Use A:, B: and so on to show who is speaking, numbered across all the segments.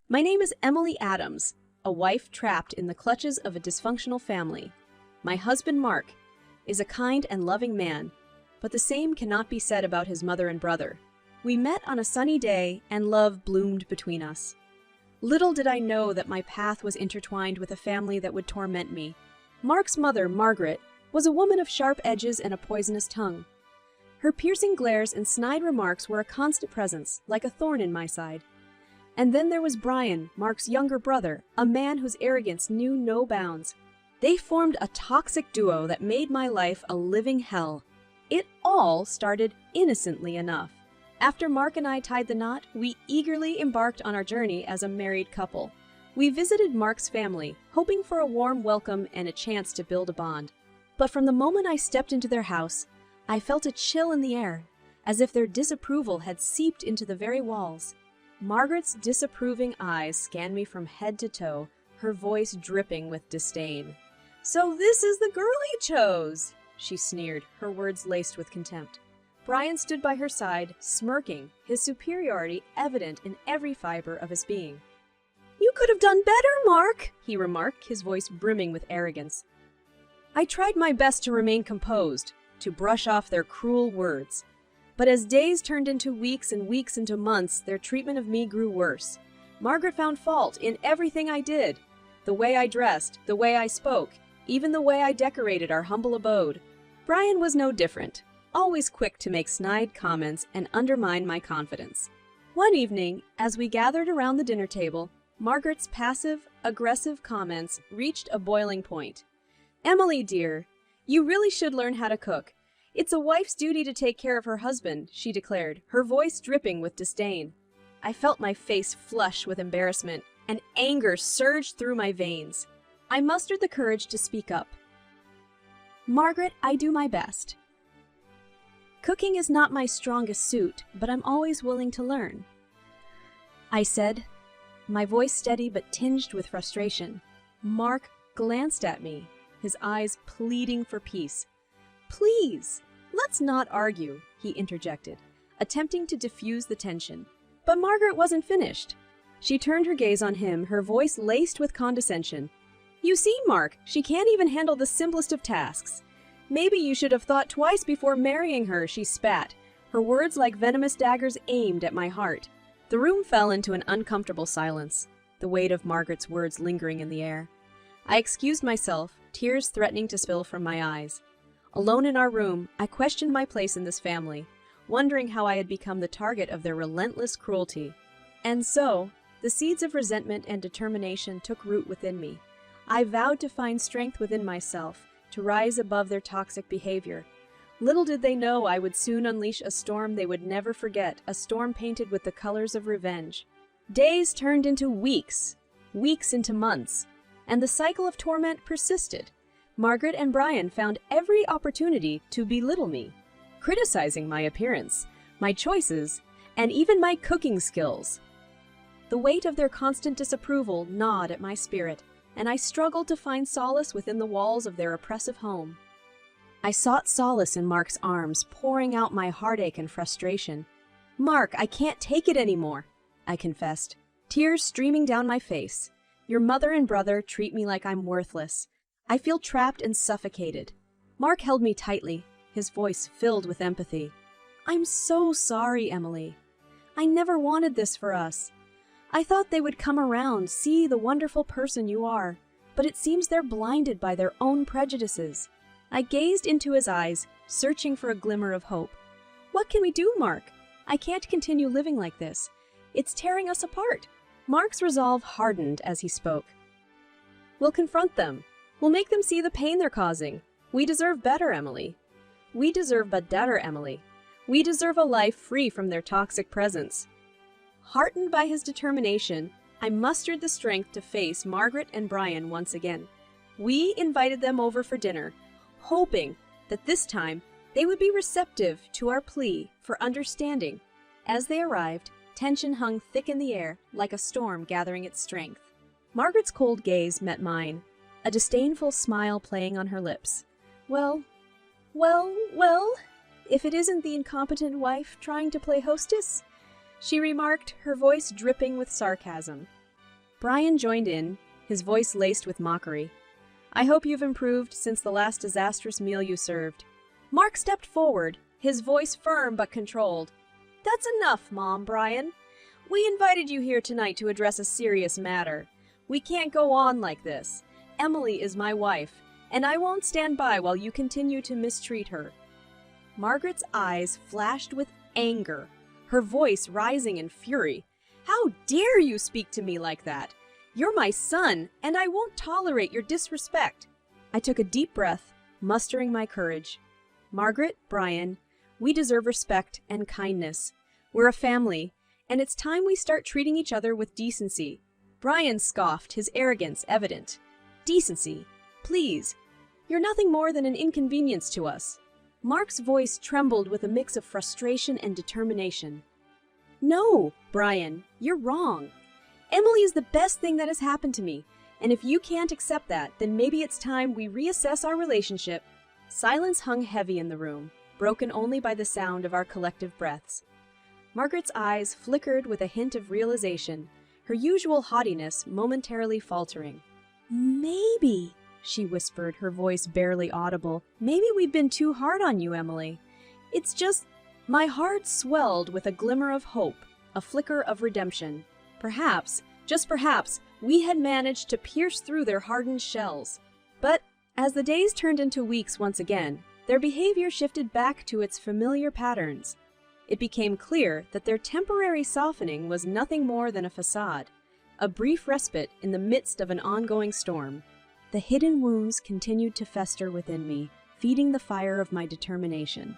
A: My name is Emily Adams, a wife trapped in the clutches of a dysfunctional family. My husband, Mark, is a kind and loving man, but the same cannot be said about his mother and brother. We met on a sunny day, and love bloomed between us. Little did I know that my path was intertwined with a family that would torment me. Mark's mother, Margaret, was a woman of sharp edges and a poisonous tongue. Her piercing glares and snide remarks were a constant presence, like a thorn in my side. And then there was Brian, Mark's younger brother, a man whose arrogance knew no bounds. They formed a toxic duo that made my life a living hell. It all started innocently enough. After Mark and I tied the knot, we eagerly embarked on our journey as a married couple. We visited Mark's family, hoping for a warm welcome and a chance to build a bond. But from the moment I stepped into their house, I felt a chill in the air, as if their disapproval had seeped into the very walls. Margaret's disapproving eyes scanned me from head to toe, her voice dripping with disdain. "So this is the girl he chose," she sneered, her words laced with contempt. Brian stood by her side, smirking, his superiority evident in every fiber of his being. "You could have done better, Mark," he remarked, his voice brimming with arrogance. I tried my best to remain composed, to brush off their cruel words. But as days turned into weeks and weeks into months, their treatment of me grew worse. Margaret found fault in everything I did. The way I dressed, the way I spoke, even the way I decorated our humble abode. Brian was no different, always quick to make snide comments and undermine my confidence. One evening, as we gathered around the dinner table, Margaret's passive, aggressive comments reached a boiling point. "Emily, dear, you really should learn how to cook. It's a wife's duty to take care of her husband," she declared, her voice dripping with disdain. I felt my face flush with embarrassment, and anger surged through my veins. I mustered the courage to speak up. "Margaret, I do my best. Cooking is not my strongest suit, but I'm always willing to learn," I said, my voice steady but tinged with frustration. Mark glanced at me, his eyes pleading for peace. "Please, let's not argue," he interjected, attempting to diffuse the tension. But Margaret wasn't finished. She turned her gaze on him, her voice laced with condescension. "You see, Mark, she can't even handle the simplest of tasks. Maybe you should have thought twice before marrying her," she spat, her words like venomous daggers aimed at my heart. The room fell into an uncomfortable silence, the weight of Margaret's words lingering in the air. I excused myself, tears threatening to spill from my eyes. Alone in our room, I questioned my place in this family, wondering how I had become the target of their relentless cruelty. And so, the seeds of resentment and determination took root within me. I vowed to find strength within myself, to rise above their toxic behavior. Little did they know I would soon unleash a storm they would never forget, a storm painted with the colors of revenge. Days turned into weeks, weeks into months, and the cycle of torment persisted. Margaret and Brian found every opportunity to belittle me, criticizing my appearance, my choices, and even my cooking skills. The weight of their constant disapproval gnawed at my spirit, and I struggled to find solace within the walls of their oppressive home. I sought solace in Mark's arms, pouring out my heartache and frustration. "Mark, I can't take it anymore," I confessed, tears streaming down my face. "Your mother and brother treat me like I'm worthless. I feel trapped and suffocated." Mark held me tightly, his voice filled with empathy. "I'm so sorry, Emily. I never wanted this for us. I thought they would come around, see the wonderful person you are, but it seems they're blinded by their own prejudices." I gazed into his eyes, searching for a glimmer of hope. "What can we do, Mark? I can't continue living like this. It's tearing us apart." Mark's resolve hardened as he spoke. "We'll confront them. We'll make them see the pain they're causing. We deserve better, Emily. We deserve better, Emily. We deserve a life free from their toxic presence." Heartened by his determination, I mustered the strength to face Margaret and Brian once again. We invited them over for dinner, hoping that this time they would be receptive to our plea for understanding. As they arrived, tension hung thick in the air, like a storm gathering its strength. Margaret's cold gaze met mine, a disdainful smile playing on her lips. Well, if it isn't the incompetent wife trying to play hostess," she remarked, her voice dripping with sarcasm. Brian joined in, his voice laced with mockery. I hope you've improved since the last disastrous meal you served. Mark stepped forward, his voice firm but controlled. That's enough, Mom, Brian. We invited you here tonight to address a serious matter. We can't go on like this. Emily is my wife, and I won't stand by while you continue to mistreat her. Margaret's eyes flashed with anger, her voice rising in fury. How dare you speak to me like that? You're my son, and I won't tolerate your disrespect. I took a deep breath, mustering my courage. Margaret, Brian, we deserve respect and kindness. We're a family, and it's time we start treating each other with decency. Brian scoffed, his arrogance evident. Decency? Please. You're nothing more than an inconvenience to us. Mark's voice trembled with a mix of frustration and determination. No, Brian, you're wrong. Emily is the best thing that has happened to me, and if you can't accept that, then maybe it's time we reassess our relationship. Silence hung heavy in the room, broken only by the sound of our collective breaths. Margaret's eyes flickered with a hint of realization, her usual haughtiness momentarily faltering. Maybe, she whispered, her voice barely audible. Maybe we've been too hard on you, Emily. It's just... My heart swelled with a glimmer of hope, a flicker of redemption. Perhaps, just perhaps, we had managed to pierce through their hardened shells. But as the days turned into weeks once again, their behavior shifted back to its familiar patterns. It became clear that their temporary softening was nothing more than a facade, a brief respite in the midst of an ongoing storm. The hidden wounds continued to fester within me, feeding the fire of my determination.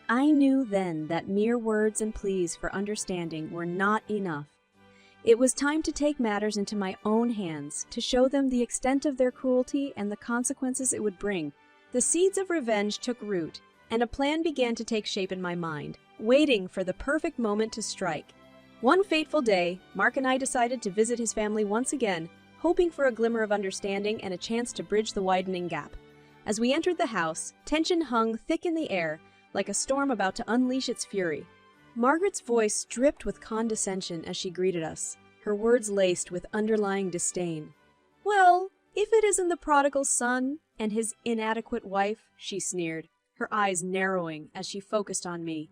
A: I knew then that mere words and pleas for understanding were not enough. It was time to take matters into my own hands, to show them the extent of their cruelty and the consequences it would bring. The seeds of revenge took root, and a plan began to take shape in my mind, waiting for the perfect moment to strike. One fateful day, Mark and I decided to visit his family once again, hoping for a glimmer of understanding and a chance to bridge the widening gap. As we entered the house, tension hung thick in the air, like a storm about to unleash its fury. Margaret's voice dripped with condescension as she greeted us, her words laced with underlying disdain. Well, if it isn't the prodigal son and his inadequate wife, she sneered, her eyes narrowing as she focused on me.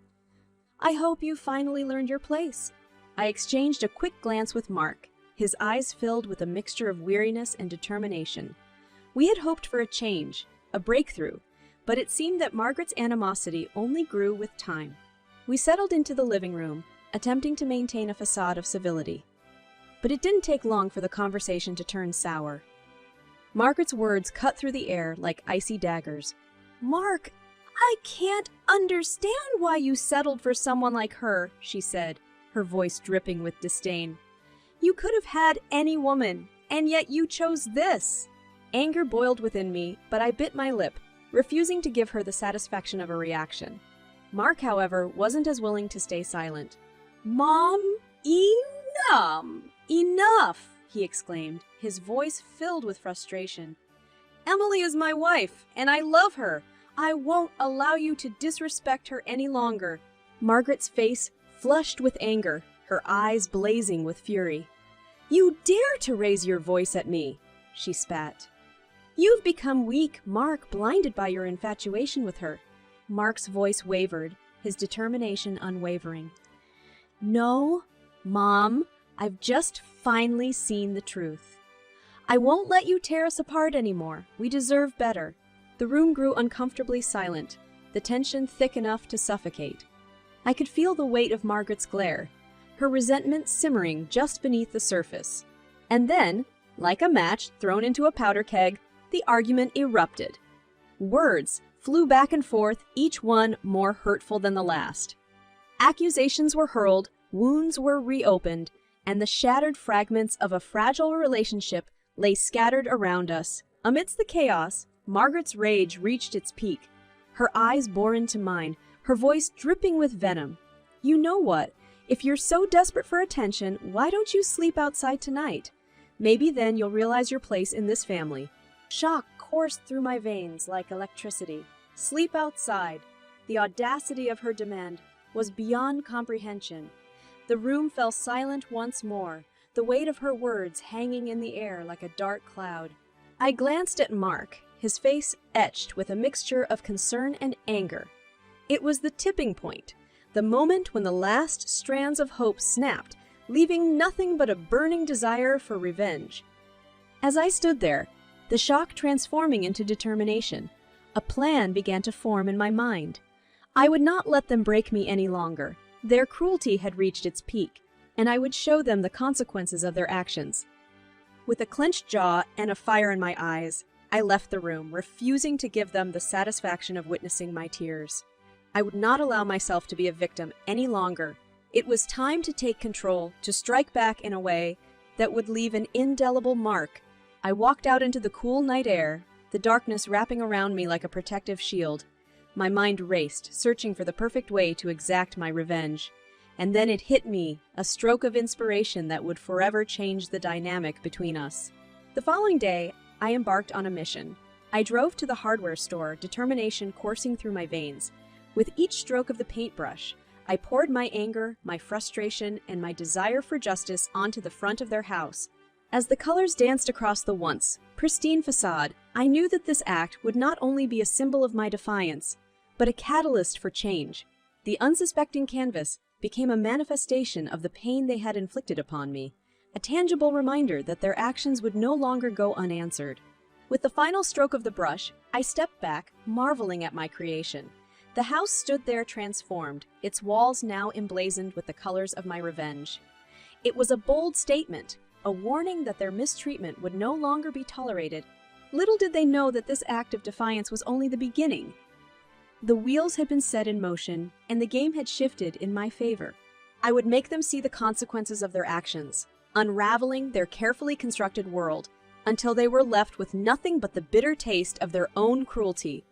A: I hope you finally learned your place. I exchanged a quick glance with Mark, his eyes filled with a mixture of weariness and determination. We had hoped for a change, a breakthrough, but it seemed that Margaret's animosity only grew with time. We settled into the living room, attempting to maintain a facade of civility. But it didn't take long for the conversation to turn sour. Margaret's words cut through the air like icy daggers. Mark, I can't understand why you settled for someone like her, she said, her voice dripping with disdain. You could have had any woman, and yet you chose this. Anger boiled within me, but I bit my lip, refusing to give her the satisfaction of a reaction. Mark, however, wasn't as willing to stay silent. Mom, enough, he exclaimed, his voice filled with frustration. Emily is my wife, and I love her. I won't allow you to disrespect her any longer. Margaret's face flushed with anger, her eyes blazing with fury. You dare to raise your voice at me, she spat. You've become weak, Mark, blinded by your infatuation with her. Mark's voice wavered, his determination unwavering. No, Mom, I've just finally seen the truth. I won't let you tear us apart anymore. We deserve better. The room grew uncomfortably silent, the tension thick enough to suffocate. I could feel the weight of Margaret's glare, her resentment simmering just beneath the surface. And then, like a match thrown into a powder keg, the argument erupted. Words flew back and forth, each one more hurtful than the last. Accusations were hurled, wounds were reopened, and the shattered fragments of a fragile relationship lay scattered around us. Amidst the chaos, Margaret's rage reached its peak. Her eyes bore into mine, her voice dripping with venom. You know what? If you're so desperate for attention, why don't you sleep outside tonight? Maybe then you'll realize your place in this family. Shock coursed through my veins like electricity. Sleep outside. The audacity of her demand was beyond comprehension. The room fell silent once more, the weight of her words hanging in the air like a dark cloud. I glanced at Mark, his face etched with a mixture of concern and anger. It was the tipping point, the moment when the last strands of hope snapped, leaving nothing but a burning desire for revenge. As I stood there, the shock transforming into determination, a plan began to form in my mind. I would not let them break me any longer. Their cruelty had reached its peak, and I would show them the consequences of their actions. With a clenched jaw and a fire in my eyes, I left the room, refusing to give them the satisfaction of witnessing my tears. I would not allow myself to be a victim any longer. It was time to take control, to strike back in a way that would leave an indelible mark. I walked out into the cool night air, the darkness wrapping around me like a protective shield. My mind raced, searching for the perfect way to exact my revenge. And then it hit me, a stroke of inspiration that would forever change the dynamic between us. The following day, I embarked on a mission. I drove to the hardware store, determination coursing through my veins. With each stroke of the paintbrush, I poured my anger, my frustration, and my desire for justice onto the front of their house. As the colors danced across the once pristine facade, I knew that this act would not only be a symbol of my defiance, but a catalyst for change. The unsuspecting canvas became a manifestation of the pain they had inflicted upon me, a tangible reminder that their actions would no longer go unanswered. With the final stroke of the brush, I stepped back, marveling at my creation. The house stood there transformed, its walls now emblazoned with the colors of my revenge. It was a bold statement, a warning that their mistreatment would no longer be tolerated. Little did they know that this act of defiance was only the beginning. The wheels had been set in motion, and the game had shifted in my favor. I would make them see the consequences of their actions, unraveling their carefully constructed world, until they were left with nothing but the bitter taste of their own cruelty.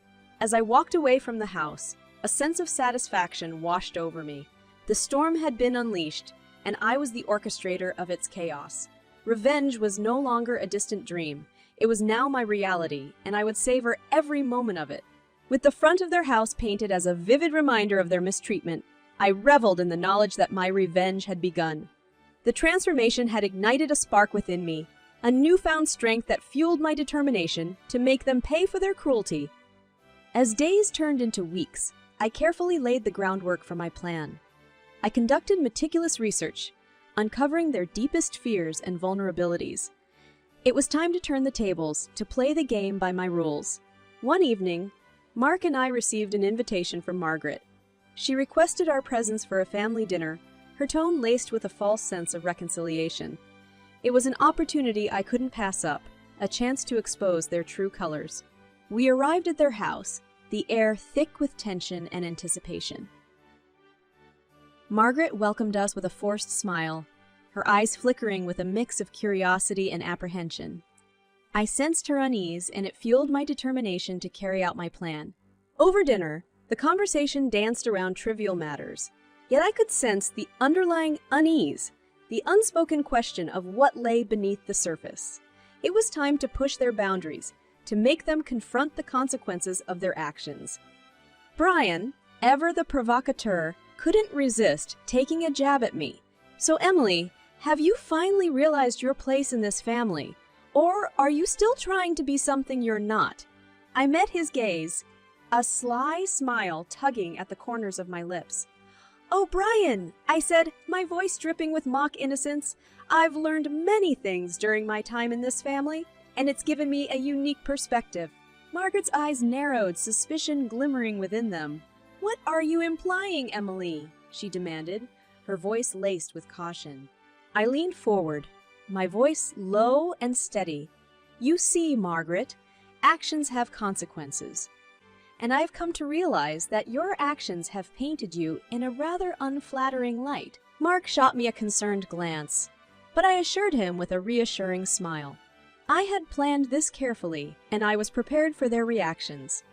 A: As I walked away from the house, a sense of satisfaction washed over me. The storm had been unleashed, and I was the orchestrator of its chaos. Revenge was no longer a distant dream. It was now my reality, and I would savor every moment of it. With the front of their house painted as a vivid reminder of their mistreatment, I reveled in the knowledge that my revenge had begun. The transformation had ignited a spark within me, a newfound strength that fueled my determination to make them pay for their cruelty. As days turned into weeks, I carefully laid the groundwork for my plan. I conducted meticulous research, uncovering their deepest fears and vulnerabilities. It was time to turn the tables, to play the game by my rules. One evening, Mark and I received an invitation from Margaret. She requested our presence for a family dinner, her tone laced with a false sense of reconciliation. It was an opportunity I couldn't pass up, a chance to expose their true colors. We arrived at their house, the air thick with tension and anticipation. Margaret welcomed us with a forced smile, her eyes flickering with a mix of curiosity and apprehension. I sensed her unease, and it fueled my determination to carry out my plan. Over dinner, the conversation danced around trivial matters, yet I could sense the underlying unease, the unspoken question of what lay beneath the surface. It was time to push their boundaries, to make them confront the consequences of their actions. Brian, ever the provocateur, couldn't resist taking a jab at me. So Emily, have you finally realized your place in this family? Or are you still trying to be something you're not? I met his gaze, a sly smile tugging at the corners of my lips. "Oh, Brian," I said, my voice dripping with mock innocence, "I've learned many things during my time in this family, and it's given me a unique perspective." Margaret's eyes narrowed, suspicion glimmering within them. "What are you implying, Emily?" she demanded, her voice laced with caution. I leaned forward, my voice low and steady. "You see, Margaret, actions have consequences. And I've come to realize that your actions have painted you in a rather unflattering light." Mark shot me a concerned glance, but I assured him with a reassuring smile. I had planned this carefully, and I was prepared for their reactions.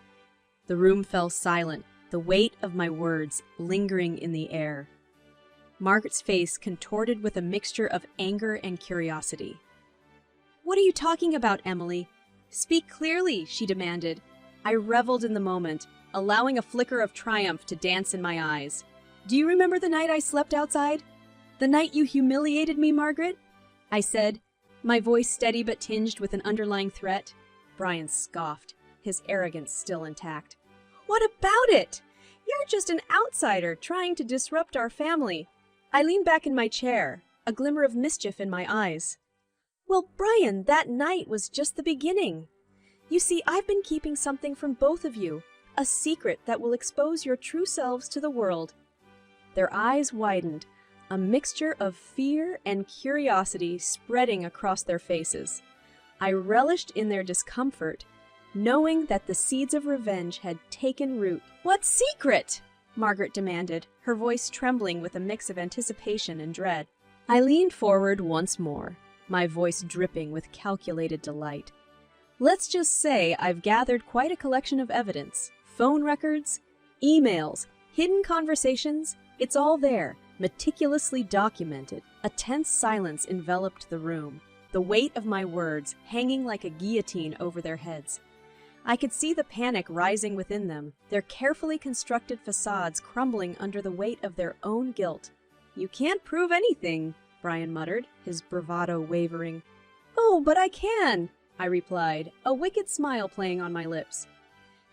A: The room fell silent, the weight of my words lingering in the air. Margaret's face contorted with a mixture of anger and curiosity. "What are you talking about, Emily? Speak clearly," she demanded. I reveled in the moment, allowing a flicker of triumph to dance in my eyes. "Do you remember the night I slept outside? The night you humiliated me, Margaret? I said, my voice steady but tinged with an underlying threat. Brian scoffed, his arrogance still intact. What about it? You're just an outsider trying to disrupt our family. I leaned back in my chair, a glimmer of mischief in my eyes. Well, Brian, that night was just the beginning. You see, I've been keeping something from both of you, a secret that will expose your true selves to the world. Their eyes widened, a mixture of fear and curiosity spreading across their faces. I relished in their discomfort, knowing that the seeds of revenge had taken root. What secret? Margaret demanded, her voice trembling with a mix of anticipation and dread. I leaned forward once more, my voice dripping with calculated delight. Let's just say I've gathered quite a collection of evidence. Phone records, emails, hidden conversations, it's all there, meticulously documented. A tense silence enveloped the room, the weight of my words hanging like a guillotine over their heads. I could see the panic rising within them, their carefully constructed facades crumbling under the weight of their own guilt. You can't prove anything, Brian muttered, his bravado wavering. Oh, but I can, I replied, a wicked smile playing on my lips.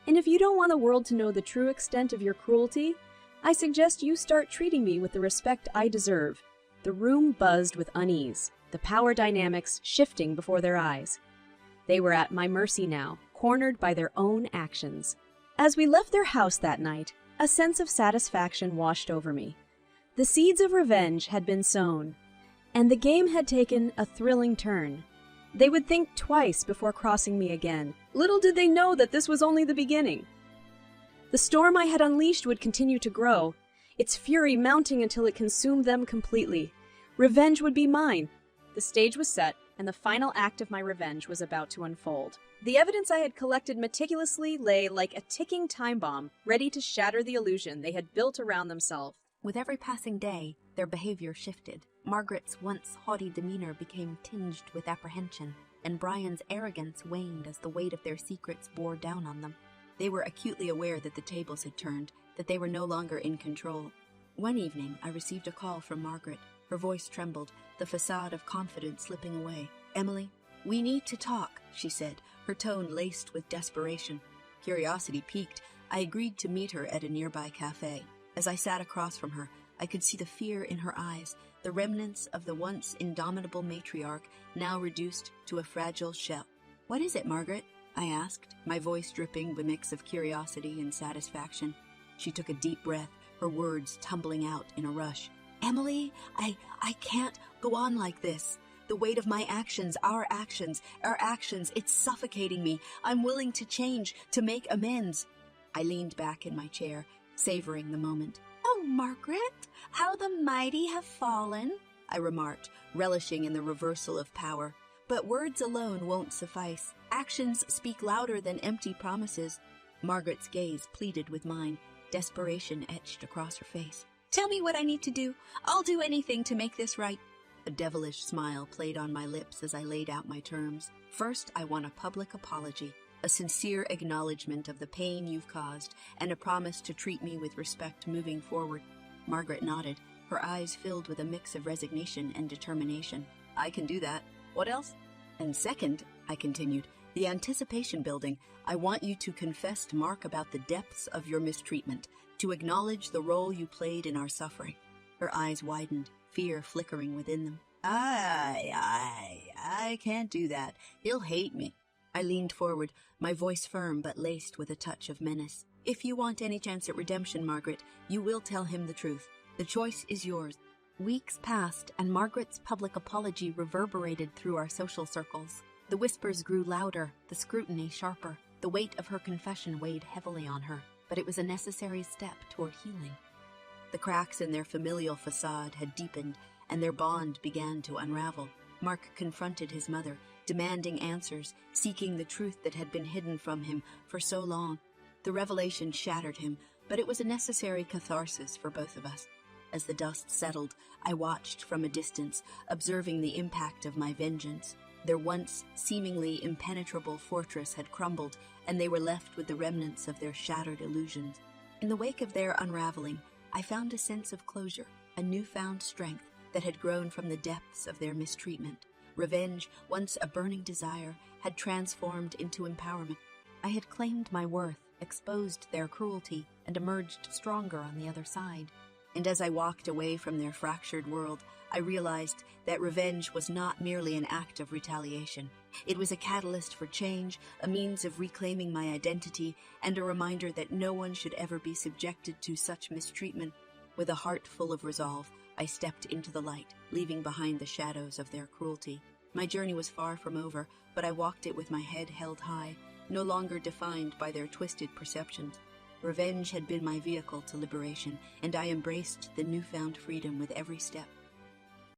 A: And if you don't want the world to know the true extent of your cruelty, I suggest you start treating me with the respect I deserve. The room buzzed with unease, the power dynamics shifting before their eyes. They were at my mercy now, cornered by their own actions. As we left their house that night, a sense of satisfaction washed over me. The seeds of revenge had been sown, and the game had taken a thrilling turn. They would think twice before crossing me again. Little did they know that this was only the beginning. The storm I had unleashed would continue to grow, its fury mounting until it consumed them completely. Revenge would be mine. The stage was set, and the final act of my revenge was about to unfold. The evidence I had collected meticulously lay like a ticking time bomb, ready to shatter the illusion they had built around themselves.
B: With every passing day, their behavior shifted. Margaret's once haughty demeanor became tinged with apprehension, and Brian's arrogance waned as the weight of their secrets bore down on them. They were acutely aware that the tables had turned, that they were no longer in control. One evening, I received a call from Margaret. Her voice trembled, the facade of confidence slipping away. "Emily, we need to talk," she said, her tone laced with desperation. Curiosity piqued, I agreed to meet her at a nearby cafe. As I sat across from her, I could see the fear in her eyes, the remnants of the once indomitable matriarch now reduced to a fragile shell. "What is it, Margaret?" I asked, my voice dripping with a mix of curiosity and satisfaction. She took a deep breath, her words tumbling out in a rush. "Emily, I can't go on like this. The weight of my actions, our actions, it's suffocating me. I'm willing to change, to make amends." I leaned back in my chair, savoring the moment. "Oh, Margaret, how the mighty have fallen," I remarked, relishing in the reversal of power. But words alone won't suffice. Actions speak louder than empty promises. Margaret's gaze pleaded with mine, desperation etched across her face. "Tell me what I need to do. I'll do anything to make this right." A devilish smile played on my lips as I laid out my terms. "First, I want a public apology, a sincere acknowledgement of the pain you've caused, and a promise to treat me with respect moving forward." Margaret nodded, her eyes filled with a mix of resignation and determination. "I can do that. What else?" "And second," I continued, "the anticipation building. I want you to confess to Mark about the depths of your mistreatment, to acknowledge the role you played in our suffering." Her eyes widened, fear flickering within them. I can't do that. He'll hate me." I leaned forward, my voice firm but laced with a touch of menace. "If you want any chance at redemption, Margaret, you will tell him the truth. The choice is yours." Weeks passed, and Margaret's public apology reverberated through our social circles. The whispers grew louder, the scrutiny sharper. The weight of her confession weighed heavily on her, but it was a necessary step toward healing. The cracks in their familial facade had deepened, and their bond began to unravel. Mark confronted his mother, demanding answers, seeking the truth that had been hidden from him for so long. The revelation shattered him, but it was a necessary catharsis for both of us. As the dust settled, I watched from a distance, observing the impact of my vengeance. Their once seemingly impenetrable fortress had crumbled, and they were left with the remnants of their shattered illusions. In the wake of their unraveling, I found a sense of closure, a newfound strength, that had grown from the depths of their mistreatment. Revenge, once a burning desire, had transformed into empowerment. I had claimed my worth, exposed their cruelty, and emerged stronger on the other side. And as I walked away from their fractured world, I realized that revenge was not merely an act of retaliation. It was a catalyst for change, a means of reclaiming my identity, and a reminder that no one should ever be subjected to such mistreatment. With a heart full of resolve, I stepped into the light, leaving behind the shadows of their cruelty. My journey was far from over, but I walked it with my head held high, no longer defined by their twisted perceptions. Revenge had been my vehicle to liberation, and I embraced the newfound freedom with every step.